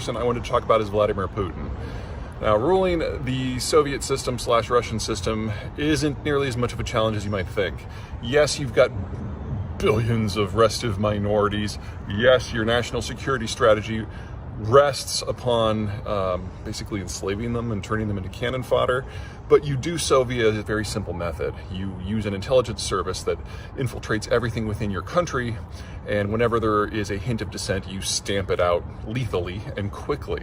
person I wanted to talk about is Vladimir Putin. Now, ruling the Soviet system / Russian system isn't nearly as much of a challenge as you might think. Yes, you've got billions of restive minorities. Yes, your national security strategy rests upon basically enslaving them and turning them into cannon fodder, but you do so via a very simple method. You use an intelligence service that infiltrates everything within your country, and whenever there is a hint of dissent, you stamp it out lethally and quickly.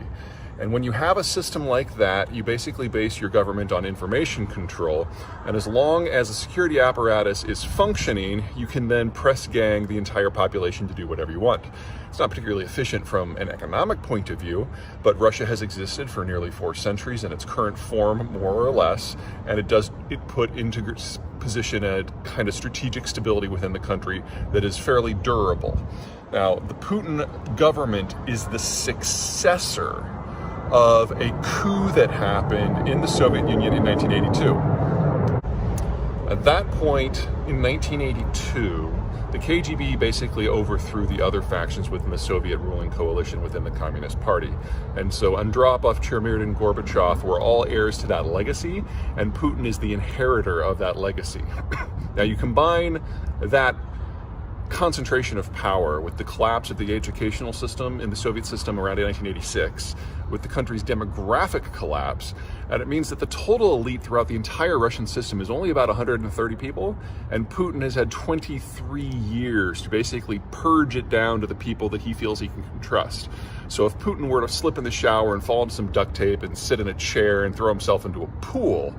And when you have a system like that, you basically base your government on information control. And as long as the security apparatus is functioning, you can then press gang the entire population to do whatever you want. It's not particularly efficient from an economic point of view, but Russia has existed for nearly 4 centuries in its current form, more or less, and it put into position a kind of strategic stability within the country that is fairly durable. Now, the Putin government is the successor of a coup that happened in the Soviet Union in 1982. At that point, in 1982, the KGB basically overthrew the other factions within the Soviet ruling coalition within the Communist Party. And so Andropov, Chernomyrdin, Gorbachev were all heirs to that legacy, and Putin is the inheritor of that legacy. Now, you combine that concentration of power with the collapse of the educational system in the Soviet system around 1986, with the country's demographic collapse, and it means that the total elite throughout the entire Russian system is only about 130 people, and Putin has had 23 years to basically purge it down to the people that he feels he can trust. So if Putin were to slip in the shower and fall into some duct tape and sit in a chair and throw himself into a pool,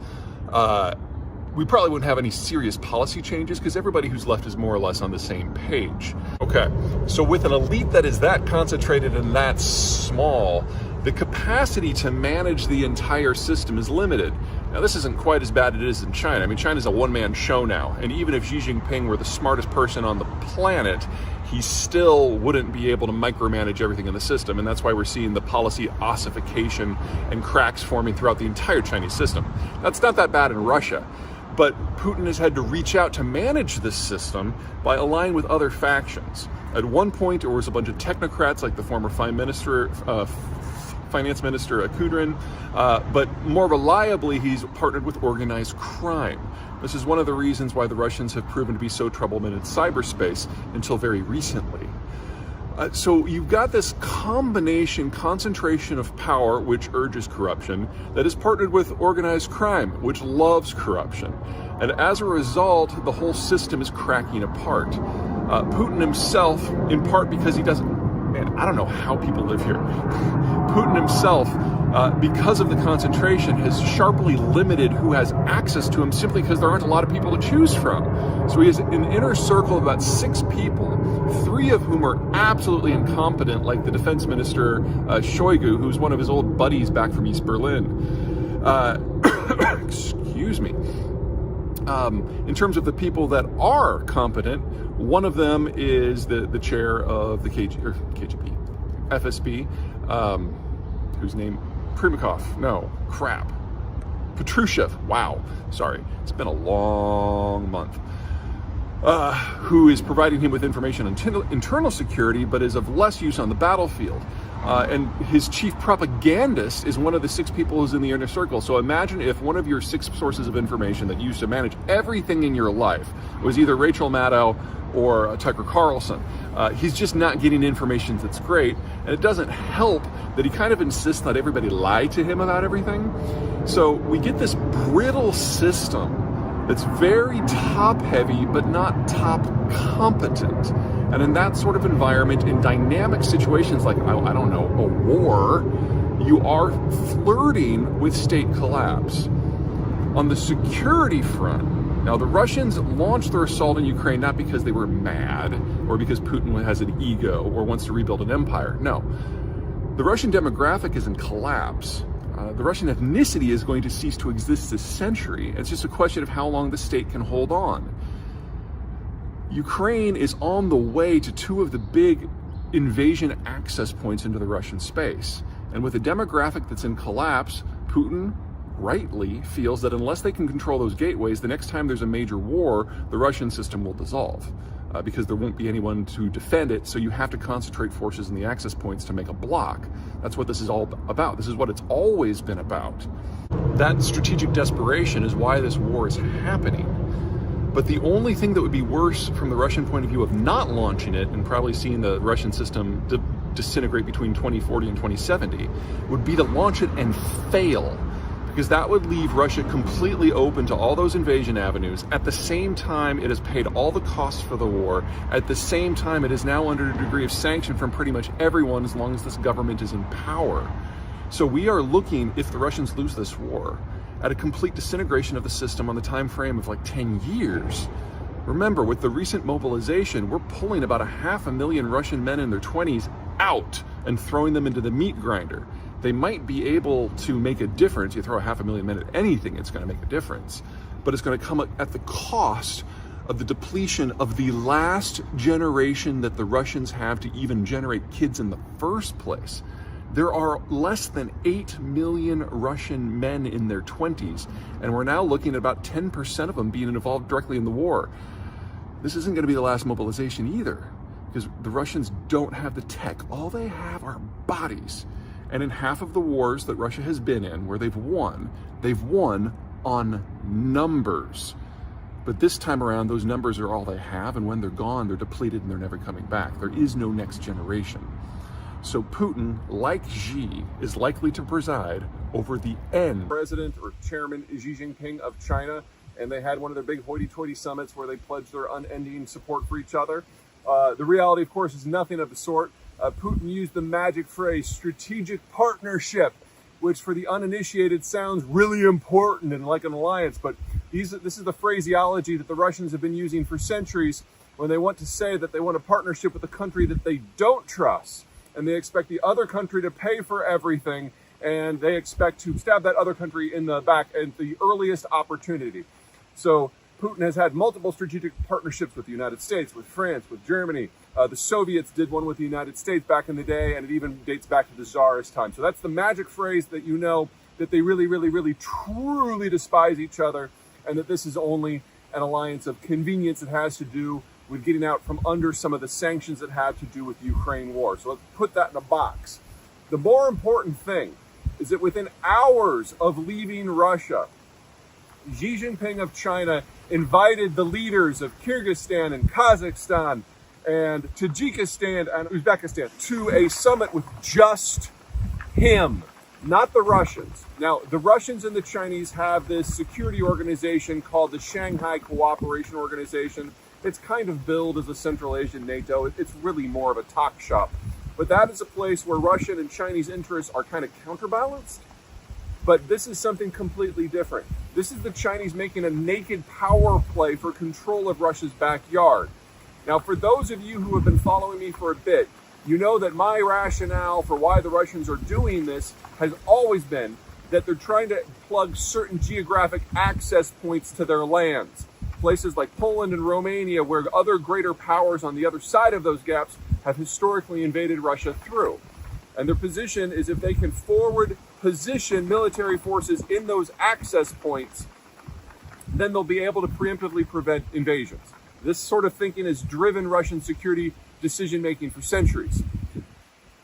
we probably wouldn't have any serious policy changes because everybody who's left is more or less on the same page. Okay, so with an elite that is that concentrated and that small, the capacity to manage the entire system is limited. Now, this isn't quite as bad as it is in China. I mean, China's a one-man show now, and even if Xi Jinping were the smartest person on the planet, he still wouldn't be able to micromanage everything in the system, and that's why we're seeing the policy ossification and cracks forming throughout the entire Chinese system. That's not that bad in Russia. But Putin has had to reach out to manage this system by allying with other factions. At one point, there was a bunch of technocrats like the former finance minister Kudrin, but more reliably, he's partnered with organized crime. This is one of the reasons why the Russians have proven to be so troubled in cyberspace until very recently. So you've got this concentration of power, which urges corruption, that is partnered with organized crime, which loves corruption. And as a result, the whole system is cracking apart. Putin himself, in part because he doesn't, I don't know how people live here. Putin himself, because of the concentration, has sharply limited who has access to him simply because there aren't a lot of people to choose from. So he has an inner circle of about 6 people, 3 of whom are absolutely incompetent, like the defense minister, Shoigu, who's one of his old buddies back from East Berlin. Excuse me. In terms of the people that are competent, one of them is the chair of the KGB, FSB, whose name, Patrushev, wow, sorry, it's been a long month, who is providing him with information on internal security, but is of less use on the battlefield. And his chief propagandist is one of the 6 people who's in the inner circle. So imagine if one of your 6 sources of information that you used to manage everything in your life was either Rachel Maddow or Tucker Carlson. He's just not getting information that's great, and it doesn't help that he kind of insists that everybody lie to him about everything. So we get this brittle system that's very top-heavy, but not top-competent. And in that sort of environment, in dynamic situations like, I don't know, a war, you are flirting with state collapse. On the security front, now the Russians launched their assault in Ukraine not because they were mad or because Putin has an ego or wants to rebuild an empire. No, the Russian demographic is in collapse. The Russian ethnicity is going to cease to exist this century. It's just a question of how long the state can hold on. Ukraine is on the way to 2 of the big invasion access points into the Russian space. And with a demographic that's in collapse, Putin rightly feels that unless they can control those gateways, the next time there's a major war, the Russian system will dissolve. because there won't be anyone to defend it, so you have to concentrate forces in the access points to make a block. That's what this is all about. This is what it's always been about. That strategic desperation is why this war is happening. But the only thing that would be worse from the Russian point of view of not launching it, and probably seeing the Russian system disintegrate between 2040 and 2070, would be to launch it and fail. Because that would leave Russia completely open to all those invasion avenues. At the same time, it has paid all the costs for the war. At the same time, it is now under a degree of sanction from pretty much everyone as long as this government is in power. So we are looking, if the Russians lose this war, at a complete disintegration of the system on the time frame of like 10 years. Remember, with the recent mobilization, we're pulling about 500,000 Russian men in their 20s out and throwing them into the meat grinder. They might be able to make a difference. You throw 500,000 men at anything, it's going to make a difference. But it's going to come at the cost of the depletion of the last generation that the Russians have to even generate kids in the first place. There are less than 8 million Russian men in their 20s, and we're now looking at about 10% of them being involved directly in the war. This isn't going to be the last mobilization either, because the Russians don't have the tech. All they have are bodies. And in half of the wars that Russia has been in, where they've won on numbers. But this time around, those numbers are all they have, and when they're gone, they're depleted and they're never coming back. There is no next generation. So Putin, like Xi, is likely to preside over the end. President or Chairman Xi Jinping of China, and they had one of their big hoity-toity summits where they pledged their unending support for each other. The reality, of course, is nothing of the sort. Putin used the magic phrase, strategic partnership, which for the uninitiated sounds really important and like an alliance, but this is the phraseology that the Russians have been using for centuries when they want to say that they want a partnership with a country that they don't trust. And they expect the other country to pay for everything, and they expect to stab that other country in the back at the earliest opportunity. So Putin has had multiple strategic partnerships with the United States, with France, with Germany. The Soviets did one with the United States back in the day, and it even dates back to the Tsarist time. So that's the magic phrase that you know that they really, really, really, truly despise each other, and that this is only an alliance of convenience that has to do with getting out from under some of the sanctions that have to do with the Ukraine war. So let's put that in a box. The more important thing is that within hours of leaving Russia, Xi Jinping of China invited the leaders of Kyrgyzstan and Kazakhstan and Tajikistan and Uzbekistan to a summit with just him, not the Russians. Now, the Russians and the Chinese have this security organization called the Shanghai Cooperation Organization. It's kind of billed as a Central Asian NATO. It's really more of a talk shop. But that is a place where Russian and Chinese interests are kind of counterbalanced. But this is something completely different. This is the Chinese making a naked power play for control of Russia's backyard. Now, for those of you who have been following me for a bit, you know that my rationale for why the Russians are doing this has always been that they're trying to plug certain geographic access points to their lands. Places like Poland and Romania, where other greater powers on the other side of those gaps have historically invaded Russia through. And their position is if they can forward position military forces in those access points, then they'll be able to preemptively prevent invasions. This sort of thinking has driven Russian security decision-making for centuries.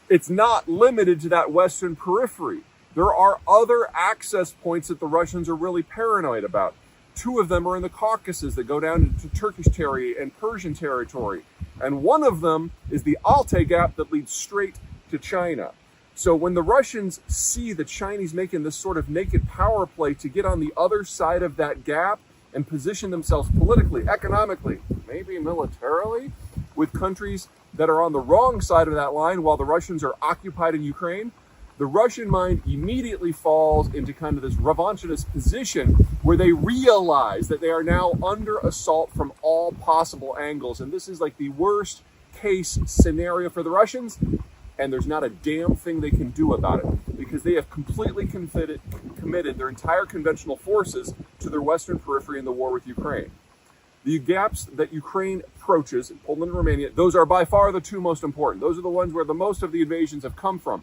It's not limited to that Western periphery. There are other access points that the Russians are really paranoid about. Two of them are in the Caucasus that go down into Turkish territory and Persian territory. And one of them is the Altai Gap that leads straight to China. So when the Russians see the Chinese making this sort of naked power play to get on the other side of that gap and position themselves politically, economically, maybe militarily, with countries that are on the wrong side of that line while the Russians are occupied in Ukraine, the Russian mind immediately falls into kind of this revanchist position where they realize that they are now under assault from all possible angles. And this is like the worst case scenario for the Russians. And there's not a damn thing they can do about it because they have completely committed their entire conventional forces to their Western periphery in the war with Ukraine. The gaps that Ukraine approaches, in Poland and Romania, those are by far the two most important. Those are the ones where the most of the invasions have come from.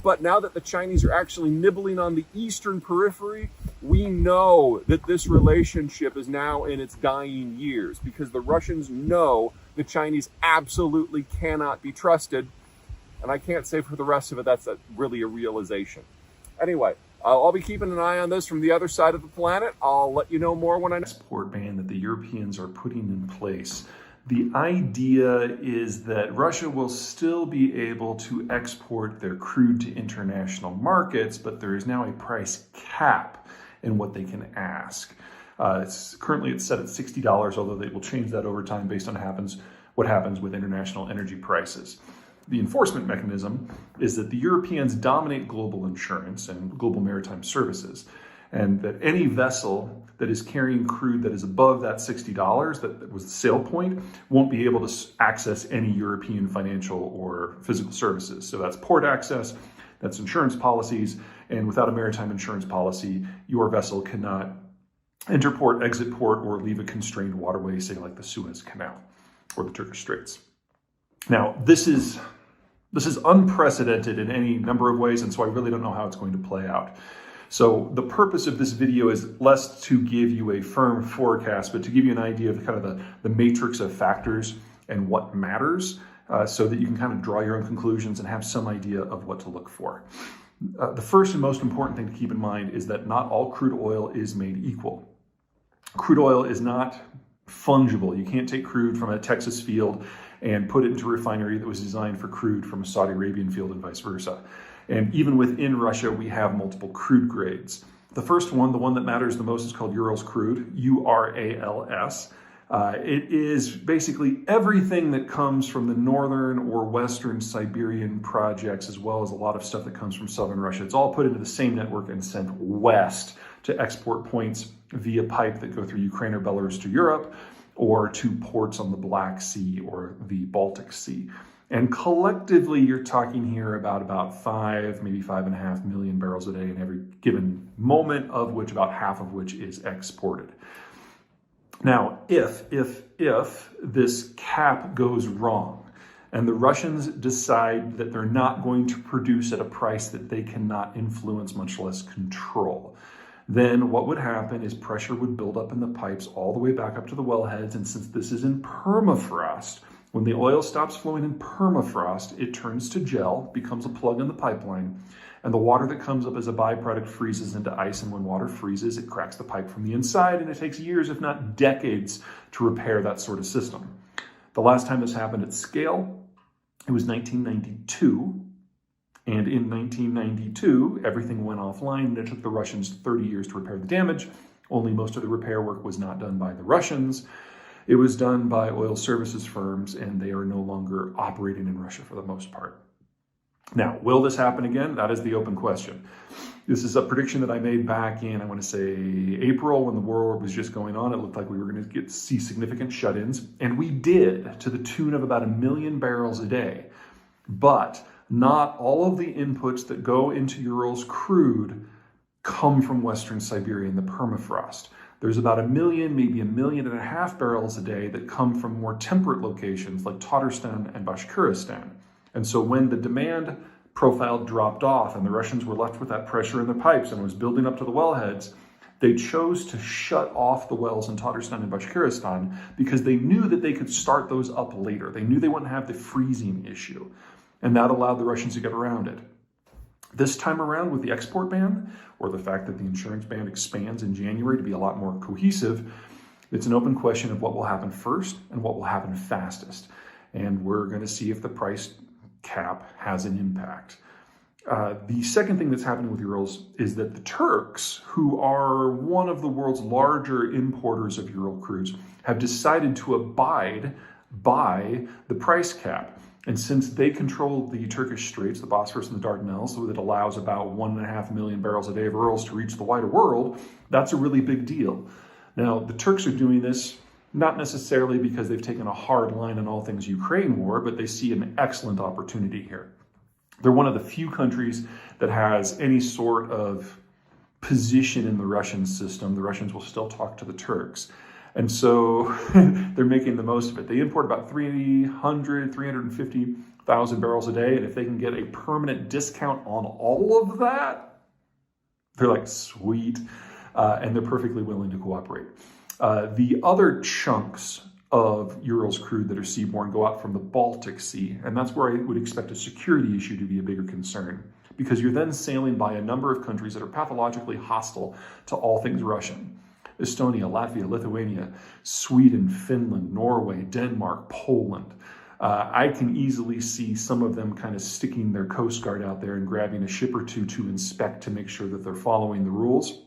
But now that the Chinese are actually nibbling on the eastern periphery, we know that this relationship is now in its dying years because the Russians know The Chinese absolutely cannot be trusted. And I can't say for the rest of it, that's really a realization. Anyway, I'll be keeping an eye on this from the other side of the planet. I'll let you know more when I know. Export ban that the Europeans are putting in place. The idea is that Russia will still be able to export their crude to international markets, but there is now a price cap in what they can ask. Currently it's set at $60, although they will change that over time based on what happens with international energy prices. The enforcement mechanism is that the Europeans dominate global insurance and global maritime services, and that any vessel that is carrying crude that is above that $60, that was the sale point, won't be able to access any European financial or physical services. So that's port access, that's insurance policies, and without a maritime insurance policy, your vessel cannot enter port, exit port, or leave a constrained waterway, say like the Suez Canal or the Turkish Straits. Now, this is unprecedented in any number of ways, and so I really don't know how it's going to play out. So the purpose of this video is less to give you a firm forecast, but to give you an idea of kind of the matrix of factors and what matters, so that you can kind of draw your own conclusions and have some idea of what to look for. The first and most important thing to keep in mind is that not all crude oil is made equal. Crude oil is not fungible. You can't take crude from a Texas field and put it into a refinery that was designed for crude from a Saudi Arabian field and vice versa. And even within Russia, we have multiple crude grades. The first one, the one that matters the most, is called Urals crude, URALS. It is basically everything that comes from the northern or western Siberian projects, as well as a lot of stuff that comes from southern Russia. It's all put into the same network and sent west to export points via pipe that go through Ukraine or Belarus to Europe, or to ports on the Black Sea or the Baltic Sea. And collectively, you're talking here about 5, maybe 5.5 million barrels a day in every given moment, of which about half of which is exported. Now, if this cap goes wrong and the Russians decide that they're not going to produce at a price that they cannot influence, much less control, then what would happen is pressure would build up in the pipes all the way back up to the wellheads. And since this is in permafrost, when the oil stops flowing in permafrost, it turns to gel, becomes a plug in the pipeline, and the water that comes up as a byproduct freezes into ice. And when water freezes, it cracks the pipe from the inside, and it takes years, if not decades, to repair that sort of system. The last time this happened at scale, it was 1992. And in 1992, everything went offline, and it took the Russians 30 years to repair the damage. Only most of the repair work was not done by the Russians. It was done by oil services firms, and they are no longer operating in Russia for the most part. Now, will this happen again? That is the open question. This is a prediction that I made back in, I want to say, April, when the war was just going on. It looked like we were going to see significant shut-ins, and we did, to the tune of about 1 million barrels a day. But not all of the inputs that go into Urals crude come from Western Siberia in the permafrost. There's about 1 million, maybe 1.5 million barrels a day that come from more temperate locations like Tatarstan and Bashkortostan. And so when the demand profile dropped off and the Russians were left with that pressure in the pipes and was building up to the wellheads, they chose to shut off the wells in Tatarstan and Bashkortostan because they knew that they could start those up later. They knew they wouldn't have the freezing issue, and that allowed the Russians to get around it. This time around, with the export ban, or the fact that the insurance ban expands in January to be a lot more cohesive, it's an open question of what will happen first and what will happen fastest. And we're going to see if the price cap has an impact. The second thing that's happening with Urals is that the Turks, who are one of the world's larger importers of Ural crudes, have decided to abide by the price cap. And since they control the Turkish Straits, the Bosphorus and the Dardanelles, so that allows about 1.5 million barrels a day of Urals to reach the wider world, that's a really big deal. Now, the Turks are doing this not necessarily because they've taken a hard line on all things Ukraine war, but they see an excellent opportunity here. They're one of the few countries that has any sort of position in the Russian system. The Russians will still talk to the Turks. And so they're making the most of it. They import about 350,000 barrels a day. And if they can get a permanent discount on all of that, they're like, sweet. And they're perfectly willing to cooperate. The other chunks of Urals crude that are seaborne go out from the Baltic Sea. And that's where I would expect a security issue to be a bigger concern, because you're then sailing by a number of countries that are pathologically hostile to all things Russian. Estonia, Latvia, Lithuania, Sweden, Finland, Norway, Denmark, Poland. I can easily see some of them kind of sticking their Coast Guard out there and grabbing a ship or two to inspect to make sure that they're following the rules.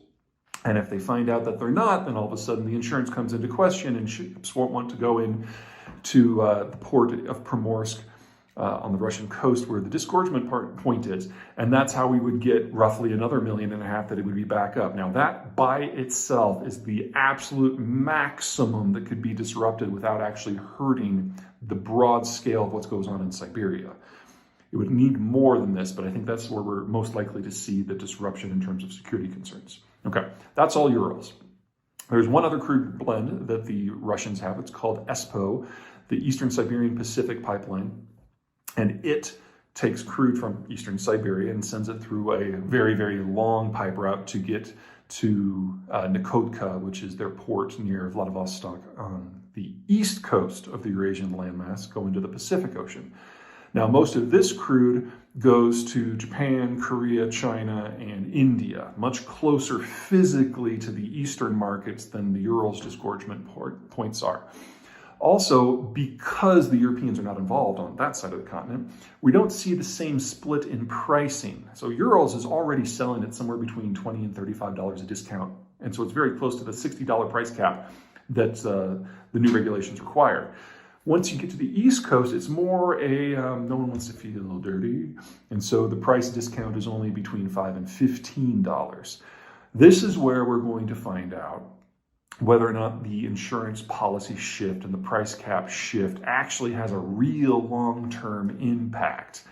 And if they find out that they're not, then all of a sudden the insurance comes into question and ships won't want to go in to the port of Primorsk on the Russian coast where the disgorgement point is. And that's how we would get roughly another 1.5 million that it would be back up. Now that by itself is the absolute maximum that could be disrupted without actually hurting the broad scale of what goes on in Siberia. It would need more than this, but I think that's where we're most likely to see the disruption in terms of security concerns. Okay, that's all Urals. There's one other crude blend that the Russians have. It's called ESPO, the Eastern Siberian Pacific Pipeline. And it takes crude from Eastern Siberia and sends it through a very, very long pipe route to get to NUKES, which is their port near Vladivostok on the east coast of the Eurasian landmass, going to the Pacific Ocean. Now, most of this crude goes to Japan, Korea, China, and India, much closer physically to the eastern markets than the Urals disgorgement points are. Also, because the Europeans are not involved on that side of the continent, we don't see the same split in pricing. So Urals is already selling at somewhere between $20 and $35 a discount. And so it's very close to the $60 price cap that the new regulations require. Once you get to the East Coast, it's more no one wants to feel dirty. And so the price discount is only between $5 and $15. This is where we're going to find out whether or not the insurance policy shift and the price cap shift actually has a real long-term impact.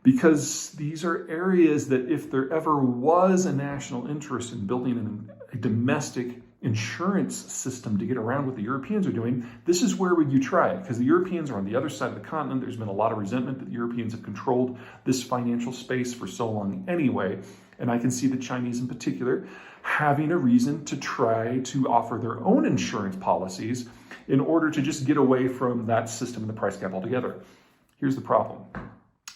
Because these are areas that if there ever was a national interest in building a domestic insurance system to get around what the Europeans are doing, this is where would you try it? Because the Europeans are on the other side of the continent. There's been a lot of resentment that the Europeans have controlled this financial space for so long anyway. And I can see the Chinese in particular having a reason to try to offer their own insurance policies in order to just get away from that system and the price cap altogether. Here's the problem.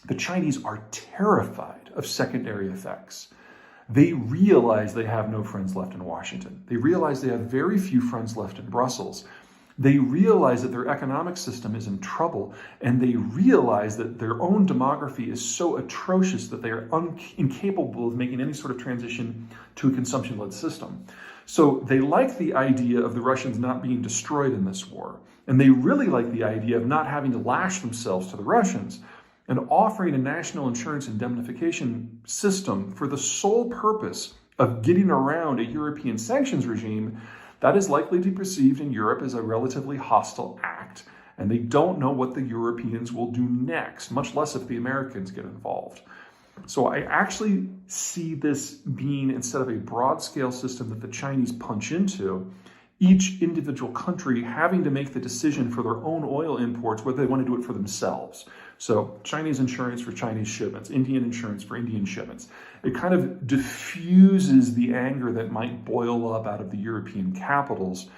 The Chinese are terrified of secondary effects. They realize they have no friends left in Washington. They realize they have very few friends left in Brussels. They realize that their economic system is in trouble, and they realize that their own demography is so atrocious that they are incapable of making any sort of transition to a consumption-led system. So they like the idea of the Russians not being destroyed in this war, and they really like the idea of not having to lash themselves to the Russians and offering a national insurance indemnification system for the sole purpose of getting around a European sanctions regime that is likely to be perceived in Europe as a relatively hostile act, and they don't know what the Europeans will do next, much less if the Americans get involved. So I actually see this being, instead of a broad-scale system that the Chinese punch into, each individual country having to make the decision for their own oil imports, whether they want to do it for themselves. So Chinese insurance for Chinese shipments, Indian insurance for Indian shipments. It kind of diffuses the anger that might boil up out of the European capitals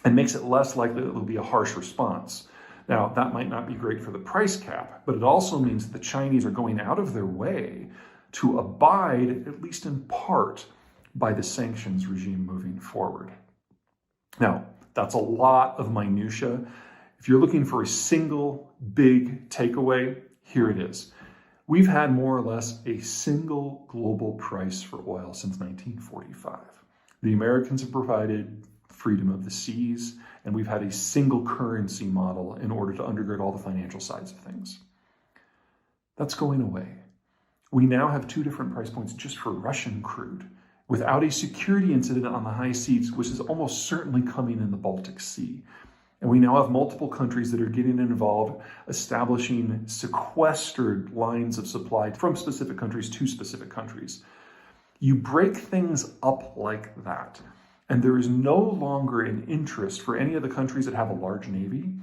and makes it less likely that there will be a harsh response. Now, that might not be great for the price cap, but it also means that the Chinese are going out of their way to abide, at least in part, by the sanctions regime moving forward. Now, that's a lot of minutia. If you're looking for a single big takeaway, here it is. We've had more or less a single global price for oil since 1945. The Americans have provided freedom of the seas, and we've had a single currency model in order to undergird all the financial sides of things. That's going away. We now have two different price points just for Russian crude, without a security incident on the high seas, which is almost certainly coming in the Baltic Sea. And we now have multiple countries that are getting involved, establishing sequestered lines of supply from specific countries to specific countries. You break things up like that, and there is no longer an interest for any of the countries that have a large navy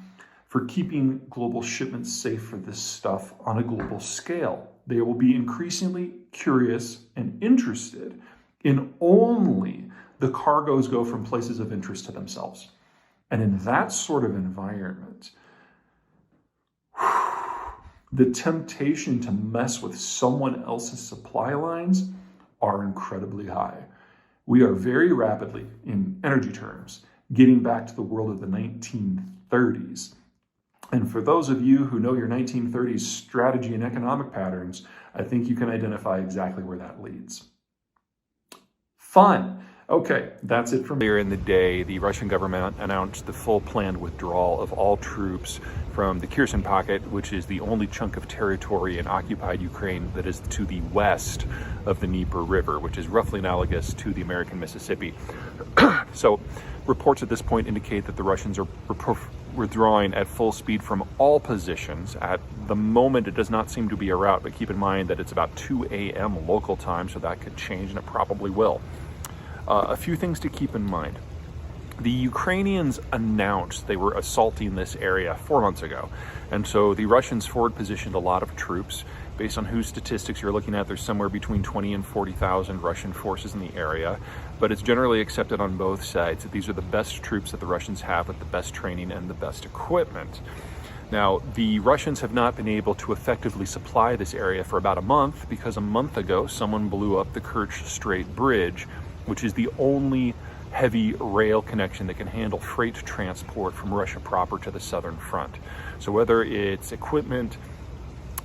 for keeping global shipments safe for this stuff on a global scale. They will be increasingly curious and interested in only the cargoes go from places of interest to themselves. And in that sort of environment, the temptation to mess with someone else's supply lines are incredibly high. We are very rapidly, in energy terms, getting back to the world of the 1930s. And for those of you who know your 1930s strategy and economic patterns, I think you can identify exactly where that leads. Fun. Okay, that's it from Earlier in the day, the Russian government announced the full planned withdrawal of all troops from the Kherson pocket, which is the only chunk of territory in occupied Ukraine that is to the west of the Dnieper River, which is roughly analogous to the American Mississippi. So reports at this point indicate that the Russians are withdrawing at full speed from all positions. At the moment, it does not seem to be a rout, but keep in mind that it's about 2 a.m. local time, so that could change, and it probably will. A few things to keep in mind. The Ukrainians announced they were assaulting this area 4 months ago. And so the Russians forward positioned a lot of troops. Based on whose statistics you're looking at, there's somewhere between 20 and 40,000 Russian forces in the area. But it's generally accepted on both sides that these are the best troops that the Russians have with the best training and the best equipment. Now, the Russians have not been able to effectively supply this area for about a month because a month ago someone blew up the Kerch Strait Bridge, which is the only heavy rail connection that can handle freight transport from Russia proper to the southern front. So whether it's equipment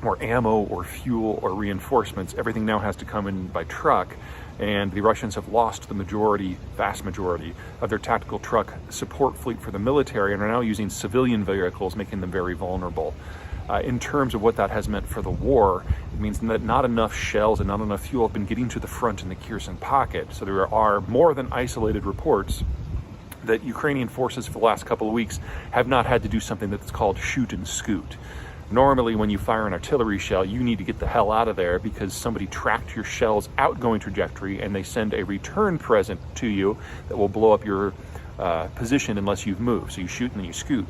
or ammo or fuel or reinforcements, everything now has to come in by truck, and the Russians have lost the vast majority of their tactical truck support fleet for the military and are now using civilian vehicles, making them very vulnerable. In terms of what that has meant for the war, it means that not enough shells and not enough fuel have been getting to the front in the Kherson pocket. So there are more than isolated reports that Ukrainian forces for the last couple of weeks have not had to do something that's called shoot and scoot. Normally, when you fire an artillery shell, you need to get the hell out of there because somebody tracked your shell's outgoing trajectory and they send a return present to you that will blow up your position unless you've moved. So you shoot and then you scoot.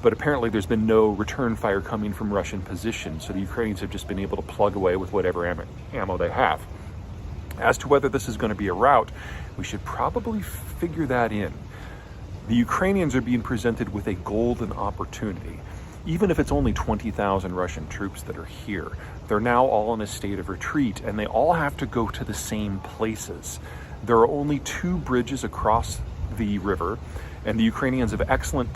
But apparently there's been no return fire coming from Russian positions, so the Ukrainians have just been able to plug away with whatever ammo they have. As to whether this is going to be a rout, we should probably figure that in. The Ukrainians are being presented with a golden opportunity. Even if it's only 20,000 Russian troops that are here, they're now all in a state of retreat, and they all have to go to the same places. There are only 2 bridges across the river, and the Ukrainians have excellent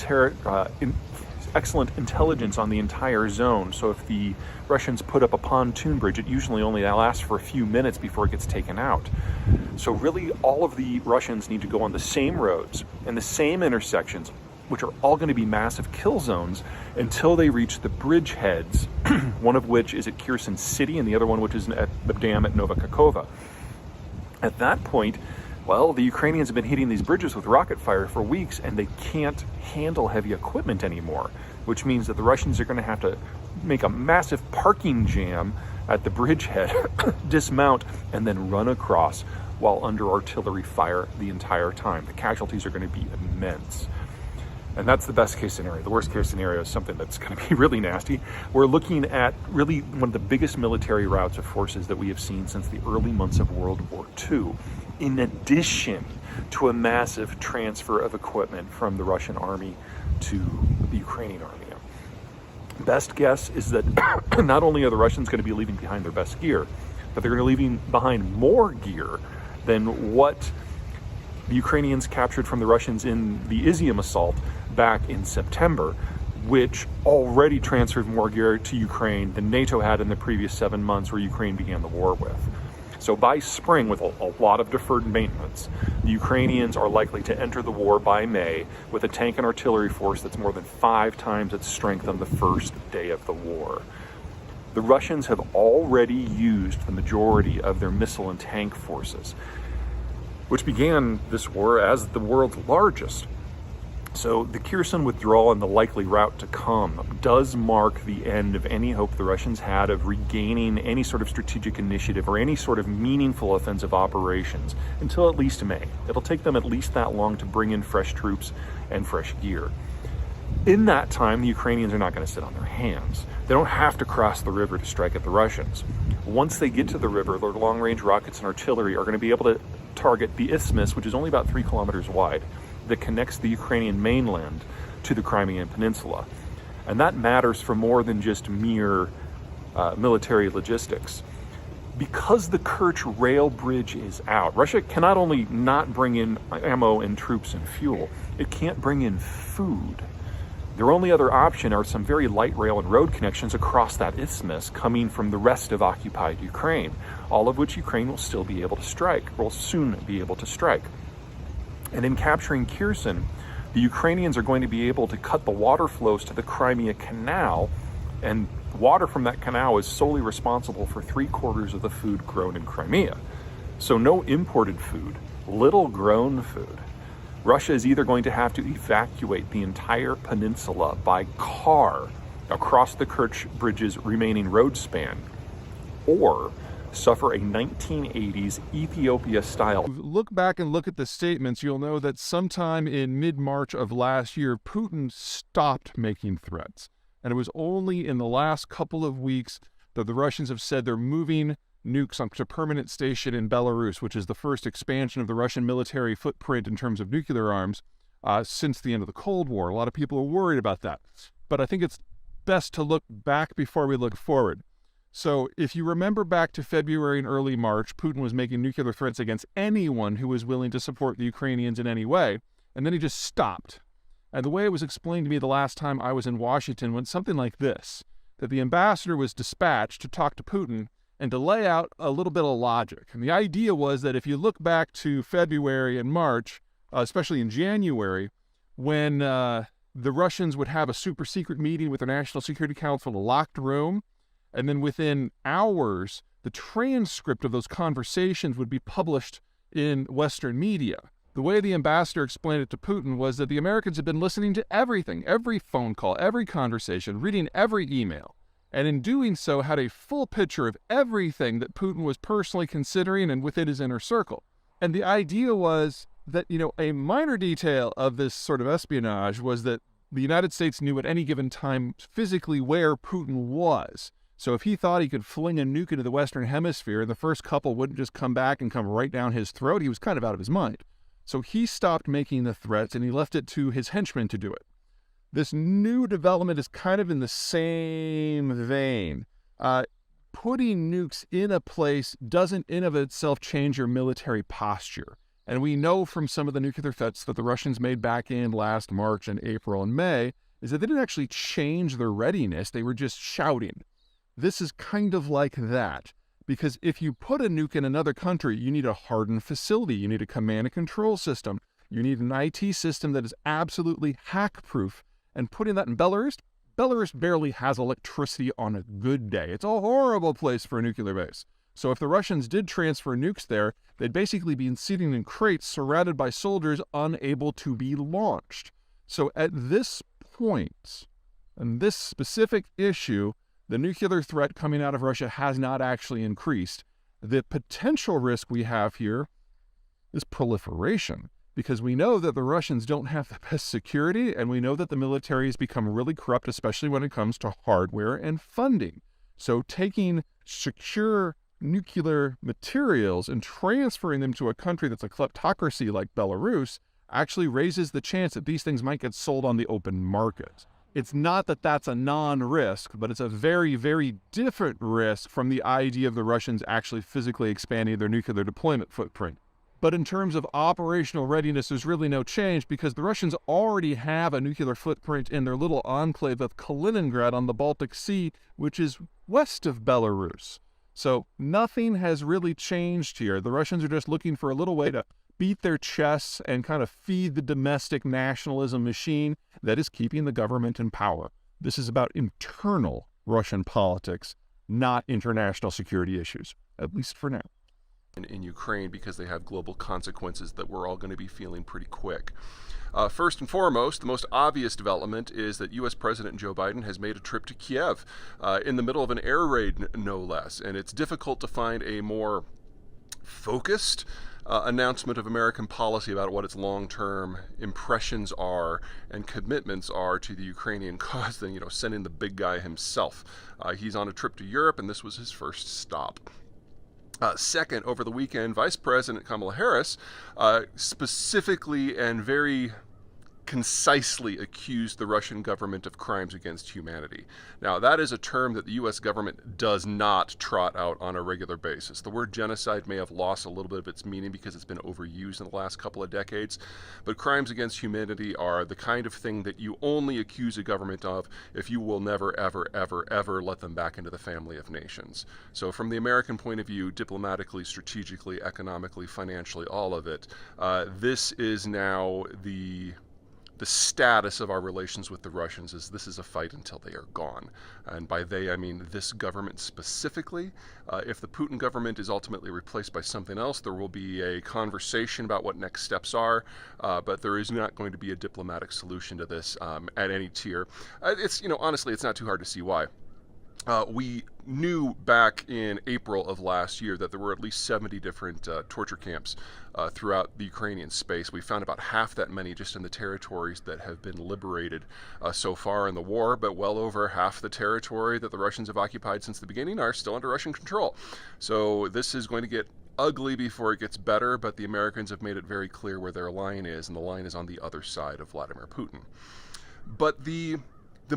intelligence on the entire zone. So if the Russians put up a pontoon bridge, it usually only lasts for a few minutes before it gets taken out. So really all of the Russians need to go on the same roads and the same intersections, which are all going to be massive kill zones until they reach the bridge heads, one of which is at Kherson City and the other one which is at the dam at Nova Kakhovka. At that point, well, the Ukrainians have been hitting these bridges with rocket fire for weeks, and they can't handle heavy equipment anymore, which means that the Russians are going to have to make a massive parking jam at the bridgehead, dismount, and then run across while under artillery fire the entire time. The casualties are going to be immense. And that's the best case scenario. The worst case scenario is something that's going to be really nasty. We're looking at really one of the biggest military routes of forces that we have seen since the early months of World War II, in addition to a massive transfer of equipment from the Russian army to the Ukrainian army. Best guess is that not only are the Russians going to be leaving behind their best gear, but they're going to be leaving behind more gear than what the Ukrainians captured from the Russians in the Izium assault back in September, which already transferred more gear to Ukraine than NATO had in the previous 7 months where Ukraine began the war with. So by spring, with a lot of deferred maintenance, the Ukrainians are likely to enter the war by May with a tank and artillery force that's more than 5 times its strength on the first day of the war. The Russians have already used the majority of their missile and tank forces, which began this war as the world's largest. So the Kherson withdrawal and the likely route to come does mark the end of any hope the Russians had of regaining any sort of strategic initiative or any sort of meaningful offensive operations until at least May. It'll take them at least that long to bring in fresh troops and fresh gear. In that time, the Ukrainians are not going to sit on their hands. They don't have to cross the river to strike at the Russians. Once they get to the river, their long-range rockets and artillery are going to be able to target the isthmus, which is only about 3 kilometers wide, that connects the Ukrainian mainland to the Crimean Peninsula. And that matters for more than just mere military logistics. Because the Kerch rail bridge is out, Russia cannot only not bring in ammo and troops and fuel, it can't bring in food. Their only other option are some very light rail and road connections across that isthmus coming from the rest of occupied Ukraine, all of which Ukraine will still be able to strike, or will soon be able to strike. And in capturing Kherson, the Ukrainians are going to be able to cut the water flows to the Crimea Canal, and water from that canal is solely responsible for 3/4 of the food grown in Crimea. So no imported food, little grown food. Russia is either going to have to evacuate the entire peninsula by car across the Kerch Bridge's remaining road span, or suffer a 1980s Ethiopia-style. Look back and look at the statements, you'll know that sometime in mid-March of last year, Putin stopped making threats. And it was only in the last couple of weeks that the Russians have said they're moving nukes onto a permanent station in Belarus, which is the first expansion of the Russian military footprint in terms of nuclear arms since the end of the Cold War. A lot of people are worried about that. But I think it's best to look back before we look forward. So if you remember back to February and early March, Putin was making nuclear threats against anyone who was willing to support the Ukrainians in any way, and then he just stopped. And the way it was explained to me the last time I was in Washington went something like this, that the ambassador was dispatched to talk to Putin and to lay out a little bit of logic. And the idea was that if you look back to February and March, especially in January, when the Russians would have a super secret meeting with the National Security Council in a locked room, and then within hours, the transcript of those conversations would be published in Western media. The way the ambassador explained it to Putin was that the Americans had been listening to everything, every phone call, every conversation, reading every email, and in doing so had a full picture of everything that Putin was personally considering and within his inner circle. And the idea was that, a minor detail of this sort of espionage was that the United States knew at any given time physically where Putin was. So if he thought he could fling a nuke into the Western Hemisphere and the first couple wouldn't just come back and come right down his throat, he was kind of out of his mind. So he stopped making the threats and he left it to his henchmen to do it. This new development is kind of in the same vein. Putting nukes in a place doesn't in of itself change your military posture. And we know from some of the nuclear threats that the Russians made back in last March and April and May is that they didn't actually change their readiness. They were just shouting. This is kind of like that. Because if you put a nuke in another country, you need a hardened facility. You need a command and control system. You need an IT system that is absolutely hack-proof. And putting that in Belarus barely has electricity on a good day. It's a horrible place for a nuclear base. So if the Russians did transfer nukes there, they'd basically be sitting in crates surrounded by soldiers unable to be launched. So at this point, in this specific issue, the nuclear threat coming out of Russia has not actually increased. The potential risk we have here is proliferation, because we know that the Russians don't have the best security, and we know that the military has become really corrupt, especially when it comes to hardware and funding. So taking secure nuclear materials and transferring them to a country that's a kleptocracy like Belarus actually raises the chance that these things might get sold on the open market. It's not that that's a non-risk, but it's a very, very different risk from the idea of the Russians actually physically expanding their nuclear deployment footprint. But in terms of operational readiness, there's really no change because the Russians already have a nuclear footprint in their little enclave of Kaliningrad on the Baltic Sea, which is west of Belarus. So nothing has really changed here. The Russians are just looking for a little way to beat their chests and kind of feed the domestic nationalism machine that is keeping the government in power. This is about internal Russian politics, not international security issues, at least for now. In Ukraine, because they have global consequences that we're all going to be feeling pretty quick. First and foremost, the most obvious development is that U.S. President Joe Biden has made a trip to Kiev in the middle of an air raid, no less. And it's difficult to find a more focused announcement of American policy about what its long-term impressions are and commitments are to the Ukrainian cause than, sending the big guy himself. He's on a trip to Europe, and this was his first stop. Second, over the weekend, Vice President Kamala Harris specifically and very concisely accused the Russian government of crimes against humanity. Now, that is a term that the U.S. government does not trot out on a regular basis. The word genocide may have lost a little bit of its meaning because it's been overused in the last couple of decades, but crimes against humanity are the kind of thing that you only accuse a government of if you will never, ever, ever, ever let them back into the family of nations. So from the American point of view, diplomatically, strategically, economically, financially, all of it, this is now the status of our relations with the Russians is this is a fight until they are gone. And by they, I mean this government specifically. If the Putin government is ultimately replaced by something else, there will be a conversation about what next steps are, but there is not going to be a diplomatic solution to this at any tier. Honestly, it's not too hard to see why. We knew back in April of last year that there were at least 70 different torture camps throughout the Ukrainian space. We found about half that many just in the territories that have been liberated so far in the war, but well over half the territory that the Russians have occupied since the beginning are still under Russian control. So this is going to get ugly before it gets better, but the Americans have made it very clear where their line is, and the line is on the other side of Vladimir Putin. But the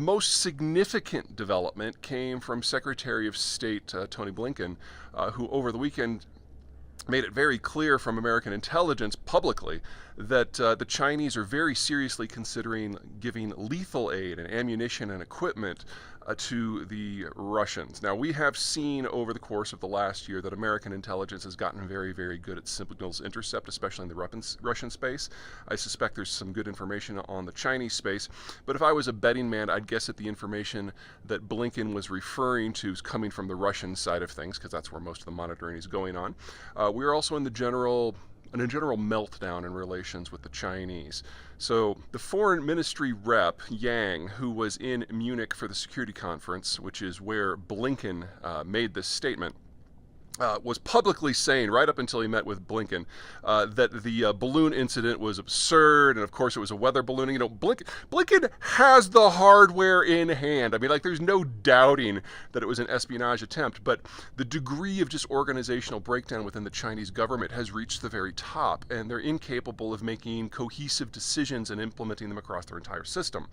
most significant development came from Secretary of State Tony Blinken, who over the weekend made it very clear from American intelligence publicly that the Chinese are very seriously considering giving lethal aid and ammunition and equipment to the Russians. Now, we have seen over the course of the last year that American intelligence has gotten very, very good at signals intercept, especially in the Russian space. I suspect there's some good information on the Chinese space, but if I was a betting man, I'd guess that the information that Blinken was referring to is coming from the Russian side of things, because that's where most of the monitoring is going on. We're also in a general meltdown in relations with the Chinese. So the foreign ministry rep, Yang, who was in Munich for the security conference, which is where Blinken made this statement, was publicly saying, right up until he met with Blinken, that the balloon incident was absurd, and of course it was a weather balloon. Blinken has the hardware in hand. I mean, there's no doubting that it was an espionage attempt, but the degree of just organizational breakdown within the Chinese government has reached the very top, and they're incapable of making cohesive decisions and implementing them across their entire system.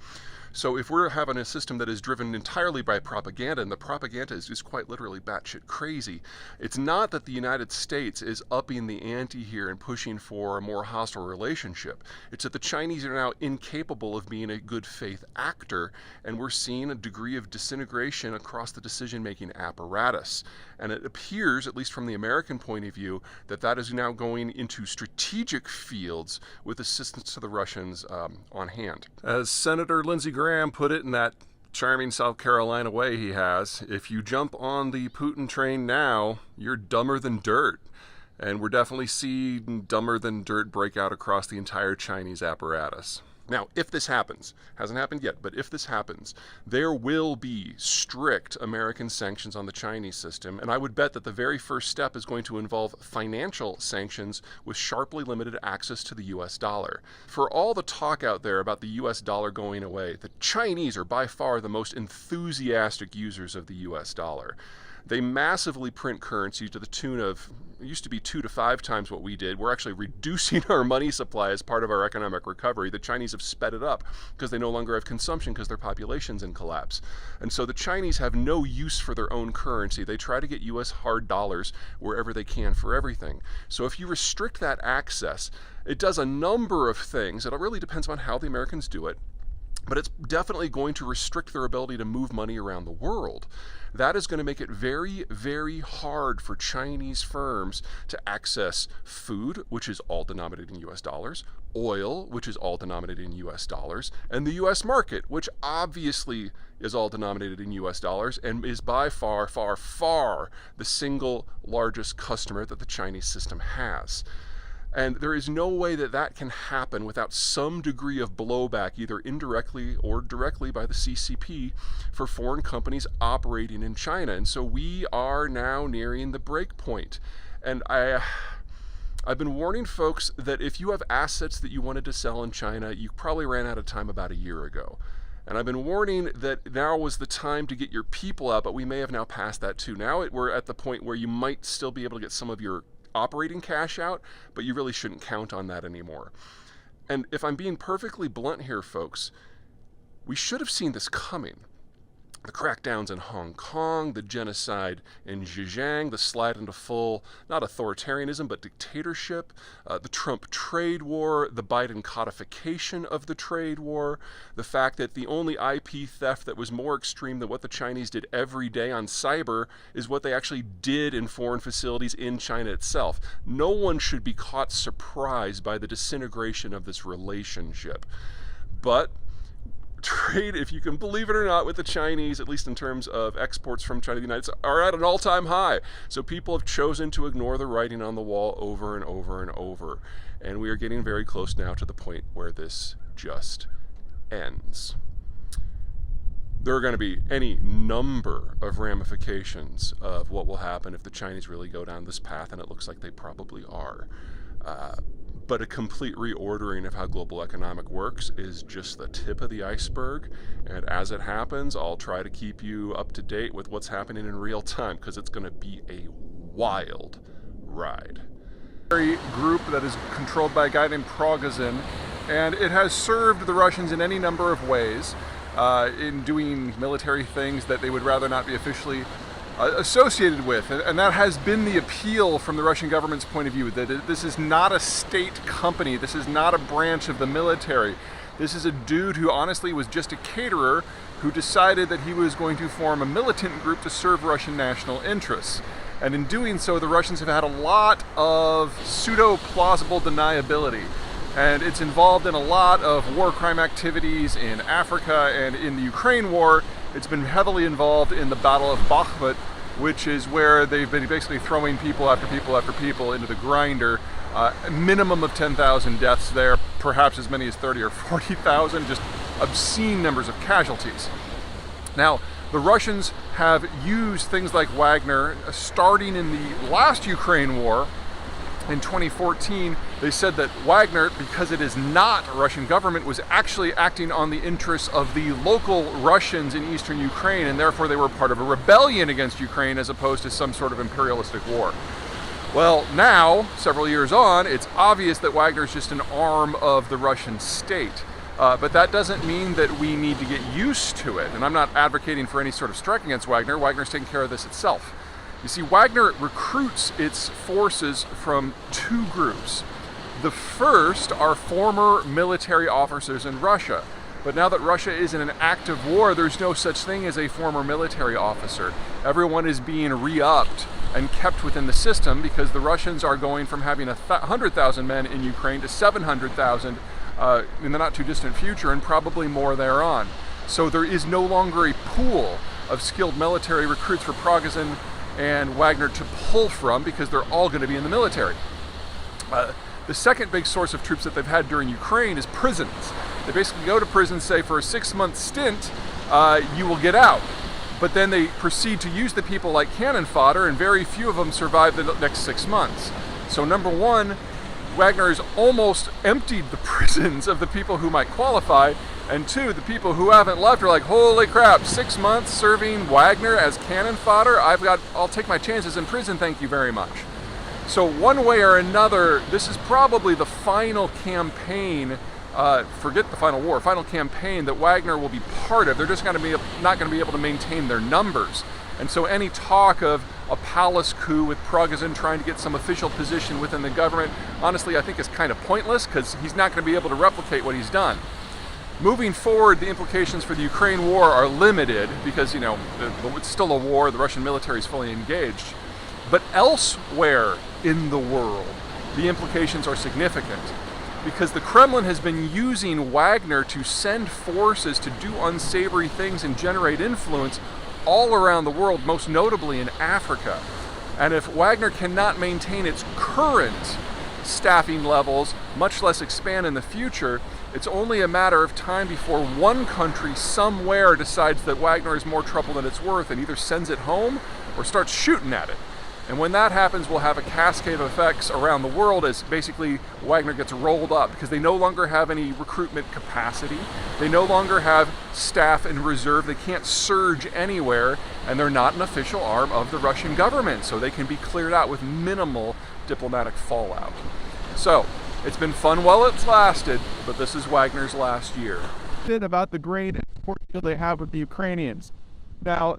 So if we're having a system that is driven entirely by propaganda, and the propaganda is quite literally batshit crazy, it's not that the United States is upping the ante here and pushing for a more hostile relationship. It's that the Chinese are now incapable of being a good faith actor, and we're seeing a degree of disintegration across the decision-making apparatus. And it appears, at least from the American point of view, that that is now going into strategic fields with assistance to the Russians on hand. As Senator Lindsey Graham put it in that charming South Carolina way he has, if you jump on the Putin train now, you're dumber than dirt. And we're definitely seeing dumber than dirt break out across the entire Chinese apparatus. Now, if this happens, hasn't happened yet, but if this happens, there will be strict American sanctions on the Chinese system, and I would bet that the very first step is going to involve financial sanctions with sharply limited access to the US dollar. For all the talk out there about the US dollar going away, the Chinese are by far the most enthusiastic users of the US dollar. They massively print currency to the tune of, it used to be 2 to 5 times what we did. We're actually reducing our money supply as part of our economic recovery. The Chinese have sped it up because they no longer have consumption because their population's in collapse. And so the Chinese have no use for their own currency. They try to get US hard dollars wherever they can for everything. So if you restrict that access, it does a number of things. It really depends on how the Americans do it. But it's definitely going to restrict their ability to move money around the world. That is going to make it very, very hard for Chinese firms to access food, which is all denominated in US dollars, oil, which is all denominated in US dollars, and the US market, which obviously is all denominated in US dollars and is by far, far, far the single largest customer that the Chinese system has. And there is no way that that can happen without some degree of blowback, either indirectly or directly by the CCP, for foreign companies operating in China. And so we are now nearing the break point. And I've been warning folks that if you have assets that you wanted to sell in China, you probably ran out of time about a year ago. And I've been warning that now was the time to get your people out, but we may have now passed that too. Now we're at the point where you might still be able to get some of your operating cash out, but you really shouldn't count on that anymore. And if I'm being perfectly blunt here, folks, we should have seen this coming. The crackdowns in Hong Kong, the genocide in Xinjiang, the slide into full, not authoritarianism, but dictatorship, the Trump trade war, the Biden codification of the trade war, the fact that the only IP theft that was more extreme than what the Chinese did every day on cyber is what they actually did in foreign facilities in China itself. No one should be caught surprised by the disintegration of this relationship. But trade, if you can believe it or not, with the Chinese, at least in terms of exports from China to the United States, are at an all-time high. So people have chosen to ignore the writing on the wall over and over and over. And we are getting very close now to the point where this just ends. There are going to be any number of ramifications of what will happen if the Chinese really go down this path, and it looks like they probably are. But a complete reordering of how global economic works is just the tip of the iceberg. And as it happens, I'll try to keep you up to date with what's happening in real time, because it's going to be a wild ride. Group that is controlled by a guy named Prigozhin, and it has served the Russians in any number of ways, in doing military things that they would rather not be officially associated with, and that has been the appeal from the Russian government's point of view, that this is not a state company, this is not a branch of the military. This is a dude who honestly was just a caterer who decided that he was going to form a militant group to serve Russian national interests. And in doing so, the Russians have had a lot of pseudo-plausible deniability. And it's involved in a lot of war crime activities in Africa and in the Ukraine war. It's been heavily involved in the Battle of Bakhmut, which is where they've been basically throwing people after people after people into the grinder. A minimum of 10,000 deaths there, perhaps as many as 30 or 40,000, just obscene numbers of casualties. Now, the Russians have used things like Wagner, starting in the last Ukraine war. In 2014, they said that Wagner, because it is not a Russian government, was actually acting on the interests of the local Russians in eastern Ukraine, and therefore they were part of a rebellion against Ukraine as opposed to some sort of imperialistic war. Well, now, several years on, it's obvious that Wagner is just an arm of the Russian state. But that doesn't mean that we need to get used to it. And I'm not advocating for any sort of strike against Wagner. Wagner's taking care of this itself. You see, Wagner recruits its forces from two groups. The first are former military officers in Russia. But now that Russia is in an active war, there's no such thing as a former military officer. Everyone is being re-upped and kept within the system because the Russians are going from having 100,000 men in Ukraine to 700,000 in the not too distant future, and probably more thereon. So there is no longer a pool of skilled military recruits for Prigozhin and Wagner to pull from, because they're all going to be in the military. The second big source of troops that they've had during Ukraine is prisons. They basically go to prison, say for a 6-month stint, you will get out. But then they proceed to use the people like cannon fodder, and very few of them survive the next 6 months. So number one, Wagner has almost emptied the prisons of the people who might qualify, and two, the people who haven't left are like, holy crap, 6 months serving Wagner as cannon fodder? I'll take my chances in prison, thank you very much. So one way or another, this is probably the final campaign, forget the final war, final campaign that Wagner will be part of. They're just not going to be able to maintain their numbers. And so any talk of a palace coup with Prigozhin trying to get some official position within the government, honestly, I think is kind of pointless, because he's not going to be able to replicate what he's done. Moving forward, the implications for the Ukraine war are limited because, it's still a war, the Russian military is fully engaged. But elsewhere in the world, the implications are significant, because the Kremlin has been using Wagner to send forces to do unsavory things and generate influence all around the world, most notably in Africa. And if Wagner cannot maintain its current staffing levels, much less expand in the future, it's only a matter of time before one country somewhere decides that Wagner is more trouble than it's worth and either sends it home or starts shooting at it. And when that happens, we'll have a cascade of effects around the world as basically Wagner gets rolled up because they no longer have any recruitment capacity. They no longer have staff in reserve. They can't surge anywhere, and they're not an official arm of the Russian government, so they can be cleared out with minimal diplomatic fallout. So, it's been fun while it's lasted, but this is Wagner's last year. About the grain export deal they have with the Ukrainians. Now,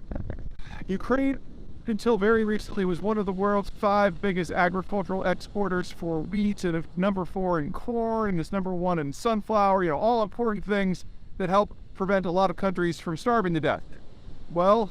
Ukraine, until very recently, was one of the world's 5 biggest agricultural exporters for wheat, and number 4 in corn, and it's number 1 in sunflower, all important things that help prevent a lot of countries from starving to death. Well,